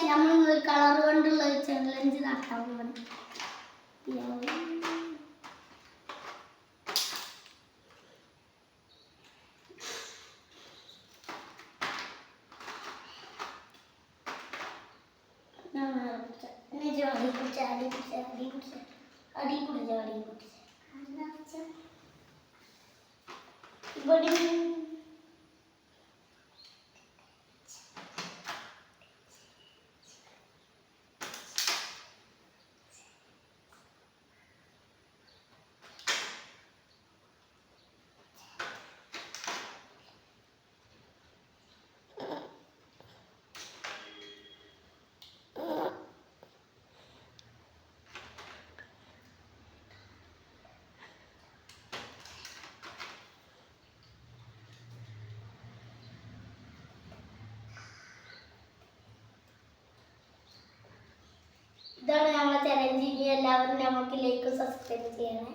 നമ്മൾ ഒരു കളർ കൊണ്ടുള്ള ചലഞ്ച് നടത്താൻ പോകുന്നു. ഇതാണ് നമ്മളെ ചലഞ്ച്. ഇനി എല്ലാവരും നമുക്ക് ലൈക്ക് സബ്സ്ക്രൈബ് ചെയ്യണേ.